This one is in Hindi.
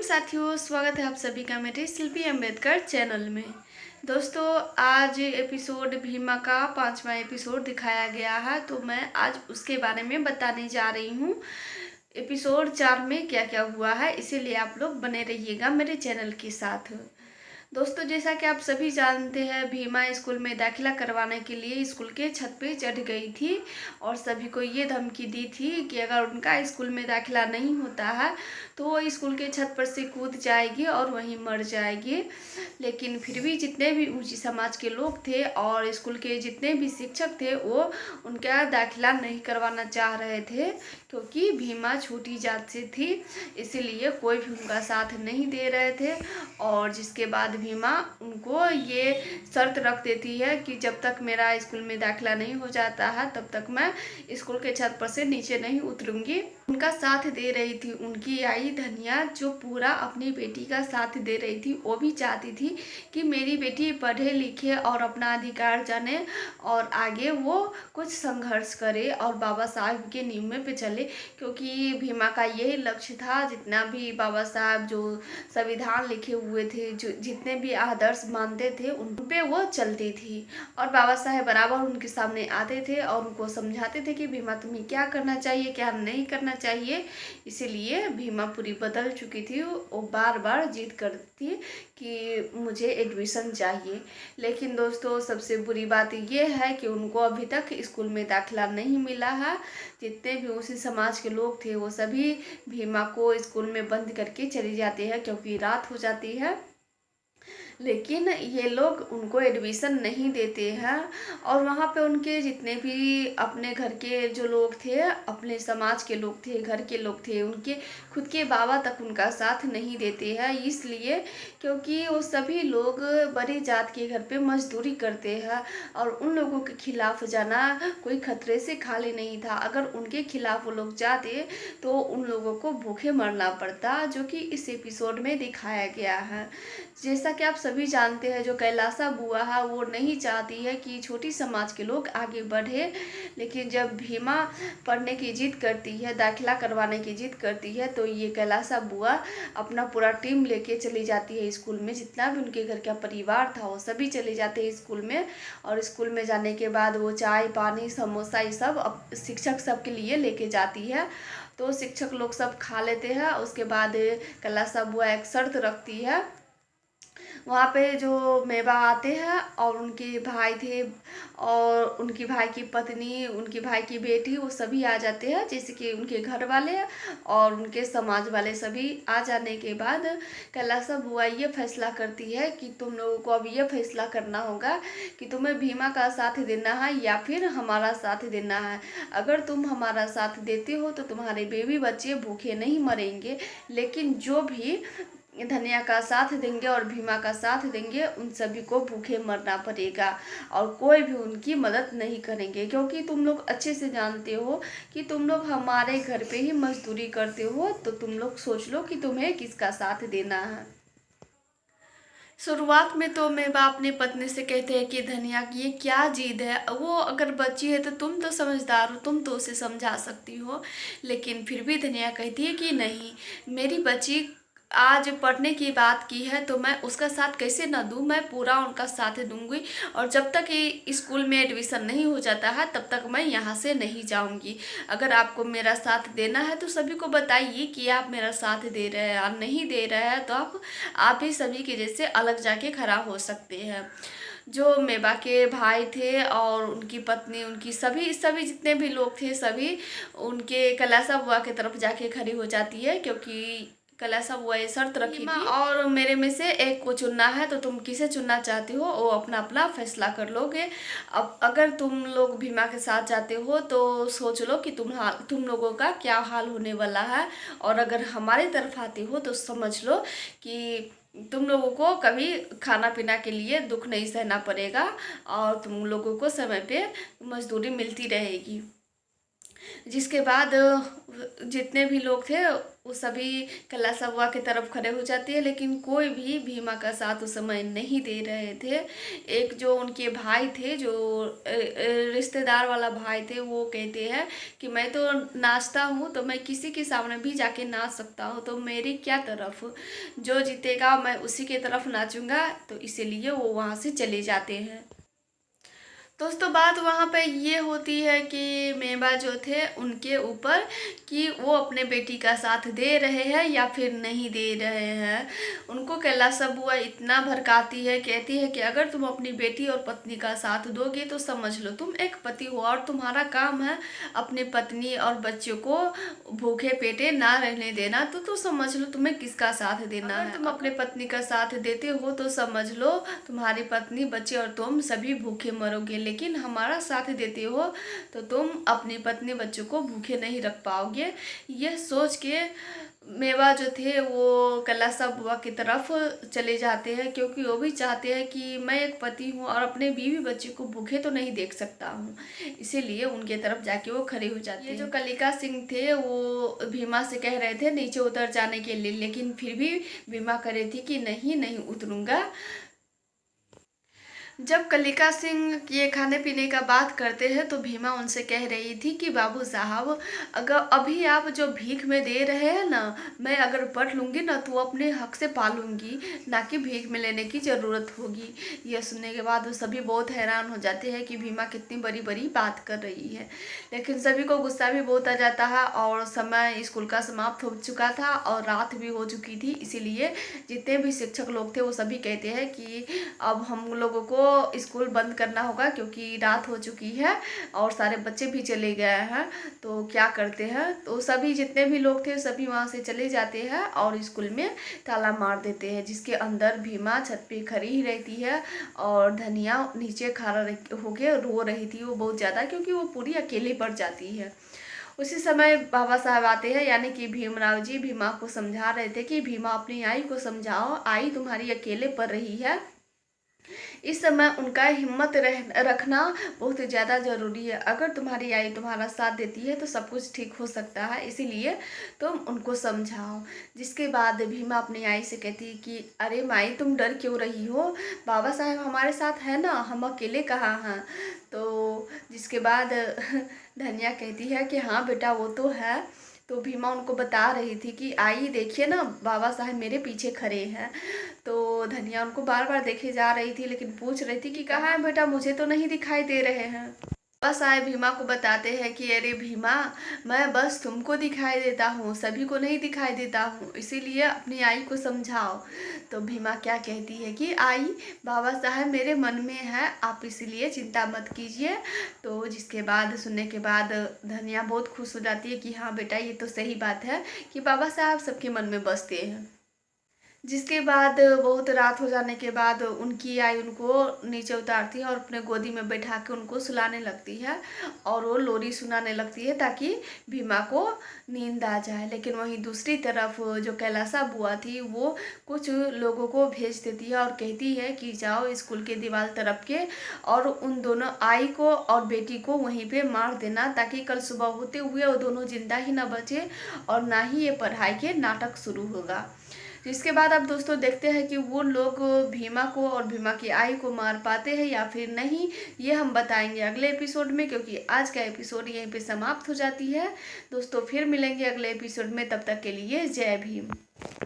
साथियों, स्वागत है आप सभी का मेरे शिल्पी अम्बेडकर चैनल में। दोस्तों, आज एपिसोड भीमा का 5वां एपिसोड दिखाया गया है, तो मैं आज उसके बारे में बताने जा रही हूँ। एपिसोड 4 में क्या क्या हुआ है, इसीलिए आप लोग बने रहिएगा मेरे चैनल के साथ। दोस्तों, जैसा कि आप सभी जानते हैं, भीमा स्कूल में दाखिला करवाने के लिए स्कूल के छत पे चढ़ गई थी और सभी को ये धमकी दी थी कि अगर उनका स्कूल में दाखिला नहीं होता है तो वो स्कूल के छत पर से कूद जाएगी और वहीं मर जाएगी। लेकिन फिर भी जितने भी ऊंची समाज के लोग थे और स्कूल के जितने भी शिक्षक थे वो उनका दाखिला नहीं करवाना चाह रहे थे, क्योंकि भीमा छोटी जात से थी, इसीलिए कोई भी उनका साथ नहीं दे रहे थे। और जिसके बाद भीमा उनको ये शर्त रख देती है कि जब तक मेरा स्कूल में दाखिला नहीं हो जाता है तब तक मैं स्कूल के छत पर से नीचे नहीं उतरूंगी। उनका साथ दे रही थी उनकी आई धनिया, जो पूरा अपनी बेटी का साथ दे रही थी। वो भी चाहती थी कि मेरी बेटी पढ़े लिखे और अपना अधिकार जाने और आगे वो कुछ संघर्ष करे और बाबा साहब के नियम पे चले, क्योंकि भीमा का यही लक्ष्य था। जितना भी बाबा साहब जो संविधान लिखे हुए थे, जो जितने भी आदर्श मानते थे, उन पे वो चलती थी और बाबा साहेब बराबर उनके सामने आते थे और उनको समझाते थे कि भीमा तुम्हें क्या करना चाहिए, क्या नहीं करना चाहिए। इसीलिए भीमा पूरी बदल चुकी थी। वो बार बार जिद करती थी कि मुझे एडमिशन चाहिए। लेकिन दोस्तों, सबसे बुरी बात ये है कि उनको अभी तक स्कूल में दाखिला नहीं मिला है। जितने भी उसी समाज के लोग थे वो सभी भीमा को स्कूल में बंद करके चले जाते हैं, क्योंकि रात हो जाती है। लेकिन ये लोग उनको एडमिशन नहीं देते हैं और वहाँ पे उनके जितने भी अपने घर के जो लोग थे, अपने समाज के लोग थे, घर के लोग थे, उनके खुद के बाबा तक उनका साथ नहीं देते हैं। इसलिए क्योंकि वो सभी लोग बड़ी जात के घर पे मजदूरी करते हैं और उन लोगों के खिलाफ जाना कोई खतरे से खाली नहीं था। अगर उनके खिलाफ वो लोग जाते तो उन लोगों को भूखे मरना पड़ता, जो कि इस एपिसोड में दिखाया गया है। जैसा कि आप सभी जानते हैं, जो कैलासा बुआ है वो नहीं चाहती है कि छोटी समाज के लोग आगे बढ़े। लेकिन जब भीमा पढ़ने की जिद करती है, दाखिला करवाने की जिद करती है, तो ये कैलासा बुआ अपना पूरा टीम लेके चली जाती है स्कूल में। जितना भी उनके घर का परिवार था वो सभी चले जाते हैं स्कूल में। और स्कूल में जाने के बाद वो चाय पानी समोसा ये सब शिक्षक सबके लिए लेके जाती है। तो शिक्षक लोग सब खा लेते हैं। उसके बाद कैलासा बुआ एक शर्त रखती है। वहाँ पे जो मेवा आते हैं और उनके भाई थे और उनकी भाई की पत्नी, उनकी भाई की बेटी, वो सभी आ जाते हैं, जैसे कि उनके घर वाले और उनके समाज वाले सभी आ जाने के बाद कैलासा बुआ ये फैसला करती है कि तुम लोगों को अब ये फैसला करना होगा कि तुम्हें भीमा का साथ देना है या फिर हमारा साथ देना है। अगर तुम हमारा साथ देते हो तो तुम्हारे बेबी बच्चे भूखे नहीं मरेंगे, लेकिन जो भी धनिया का साथ देंगे और भीमा का साथ देंगे उन सभी को भूखे मरना पड़ेगा और कोई भी उनकी मदद नहीं करेंगे। क्योंकि तुम लोग अच्छे से जानते हो कि तुम लोग हमारे घर पे ही मजदूरी करते हो, तो तुम लोग सोच लो कि तुम्हें किसका साथ देना है। शुरुआत में तो मेवा अपनी पत्नी से कहते हैं कि धनिया की ये क्या जिद है, वो अगर बच्ची है तो तुम तो समझदार हो, तुम तो उसे समझा सकती हो। लेकिन फिर भी धनिया कहती है कि नहीं, मेरी बच्ची आज पढ़ने की बात की है तो मैं उसका साथ कैसे ना दूं, मैं पूरा उनका साथ दूंगी और जब तक ये स्कूल में एडमिशन नहीं हो जाता है तब तक मैं यहाँ से नहीं जाऊंगी। अगर आपको मेरा साथ देना है तो सभी को बताइए कि आप मेरा साथ दे रहे हैं, और नहीं दे रहे हैं तो आप भी सभी के जैसे अलग जाके खड़ा हो सकते हैं। जो मेवा के भाई थे और उनकी पत्नी, उनकी सभी सभी जितने भी लोग थे, सभी उनके कैलासा बुआ की तरफ जाके खड़ी हो जाती है, क्योंकि कैलासा बुआ ये शर्त रखी थी और मेरे में से एक को चुनना है, तो तुम किसे चुनना चाहते हो वो अपना अपना फैसला कर लोगे। अब अगर तुम लोग भीमा के साथ जाते हो तो सोच लो कि तुम लोगों का क्या हाल होने वाला है, और अगर हमारी तरफ आते हो तो समझ लो कि तुम लोगों को कभी खाना पीना के लिए दुख नहीं सहना पड़ेगा और तुम लोगों को समय पे मजदूरी मिलती रहेगी। जिसके बाद जितने भी लोग थे वो सभी कैलाश बुआ की तरफ खड़े हो जाते हैं, लेकिन कोई भी भीमा का साथ उस समय नहीं दे रहे थे। एक जो उनके भाई थे, जो रिश्तेदार वाला भाई थे, वो कहते हैं कि मैं तो नाचता हूँ तो मैं किसी के सामने भी जाके नाच सकता हूँ, तो मेरी क्या तरफ, जो जीतेगा मैं उसी के तरफ नाचूंगा। तो इसीलिए वो वहाँ से चले जाते हैं। दोस्तों बात वहाँ पे ये होती है कि मेवा जो थे उनके ऊपर कि वो अपने बेटी का साथ दे रहे हैं या फिर नहीं दे रहे हैं। उनको कैलाश बुआ इतना भड़काती है, कहती है कि अगर तुम अपनी बेटी और पत्नी का साथ दोगे तो समझ लो तुम एक पति हो और तुम्हारा काम है अपनी पत्नी और बच्चों को भूखे पेटे ना रहने देना। तो समझ लो तुम्हें किसका साथ देना है। तुम अपने पत्नी का साथ देते हो तो समझ लो तुम्हारी पत्नी, बच्चे और तुम सभी भूखे मरोगे, लेकिन हमारा साथ देते हो तो तुम अपनी पत्नी बच्चों को भूखे नहीं रख पाओगे। यह सोच के मेवा जो थे वो कैलाश बुआ की तरफ चले जाते हैं, क्योंकि वो भी चाहते हैं कि मैं एक पति हूँ और अपने बीवी बच्चे को भूखे तो नहीं देख सकता हूँ। इसीलिए उनके तरफ जाके वो खड़े हो जाते हैं। जो कलिका सिंह थे वो भीमा से कह रहे थे नीचे उतर जाने के लिए, लेकिन फिर भी भीमा कह रही थी कि नहीं नहीं उतरूंगा। जब कलिका सिंह ये खाने पीने का बात करते हैं तो भीमा उनसे कह रही थी कि बाबू साहब, अगर अभी आप जो भीख में दे रहे हैं ना, मैं अगर पढ़ लूँगी ना तो अपने हक से पालूंगी, ना कि भीख में लेने की ज़रूरत होगी। यह सुनने के बाद वो सभी बहुत हैरान हो जाते हैं कि भीमा कितनी बड़ी बड़ी बात कर रही है, लेकिन सभी को गुस्सा भी बहुत आ जाता है और समय स्कूल का समाप्त हो चुका था और रात भी हो चुकी थी। इसीलिए जितने भी शिक्षक लोग थे वो सभी कहते हैं कि अब हम लोगों को स्कूल बंद करना होगा, क्योंकि रात हो चुकी है और सारे बच्चे भी चले गए हैं। तो क्या करते हैं, तो सभी जितने भी लोग थे सभी वहाँ से चले जाते हैं और स्कूल में ताला मार देते हैं, जिसके अंदर भीमा छत पे खड़ी ही रहती है और धनिया नीचे खड़ा होके रो रही थी वो बहुत ज़्यादा, क्योंकि वो पूरी अकेले पड़ जाती है। उसी समय बाबा साहब आते हैं, यानी कि भीमराव जी भीमा को समझा रहे थे कि भीमा अपनी आई को समझाओ, आई तुम्हारी अकेले पड़ रही है। इस समय उनका हिम्मत रखना बहुत ज़्यादा ज़रूरी है। अगर तुम्हारी आई तुम्हारा साथ देती है तो सब कुछ ठीक हो सकता है, इसीलिए तुम उनको समझाओ। जिसके बाद भीमा अपनी आई से कहती है कि अरे माई तुम डर क्यों रही हो, बाबा साहब हमारे साथ है ना, हम अकेले कहाँ हैं। तो जिसके बाद धनिया कहती है कि हाँ बेटा वो तो है। तो भीमा उनको बता रही थी कि आई देखिए ना बाबा साहब मेरे पीछे खड़े हैं। तो धनिया उनको बार बार देखे जा रही थी, लेकिन पूछ रही थी कि कहाँ है बेटा, मुझे तो नहीं दिखाई दे रहे हैं। बस आए भीमा को बताते हैं कि अरे भीमा, मैं बस तुमको दिखाई देता हूँ, सभी को नहीं दिखाई देता हूँ, इसीलिए अपनी आई को समझाओ। तो भीमा क्या कहती है कि आई बाबा साहब मेरे मन में है, आप इसीलिए चिंता मत कीजिए। तो जिसके बाद सुनने के बाद धनिया बहुत खुश हो जाती है कि हाँ बेटा ये तो सही बात है कि बाबा साहब सबके मन में बसते हैं। जिसके बाद बहुत रात हो जाने के बाद उनकी आई उनको नीचे उतारती है और अपने गोदी में बैठा के उनको सुलाने लगती है और वो लोरी सुनाने लगती है ताकि भीमा को नींद आ जाए। लेकिन वहीं दूसरी तरफ जो कैलाश बुआ थी वो कुछ लोगों को भेज देती है और कहती है कि जाओ स्कूल के दीवार तरफ के और उन दोनों आई को और बेटी को वहीं पे मार देना, ताकि कल सुबह होते हुए वो दोनों जिंदा ही ना बचे और ना ही ये पढ़ाई के नाटक शुरू होगा। जिसके बाद अब दोस्तों देखते हैं कि वो लोग भीमा को और भीमा की आई को मार पाते हैं या फिर नहीं, ये हम बताएंगे अगले एपिसोड में, क्योंकि आज का एपिसोड यहीं पे समाप्त हो जाती है। दोस्तों फिर मिलेंगे अगले एपिसोड में, तब तक के लिए जय भीम।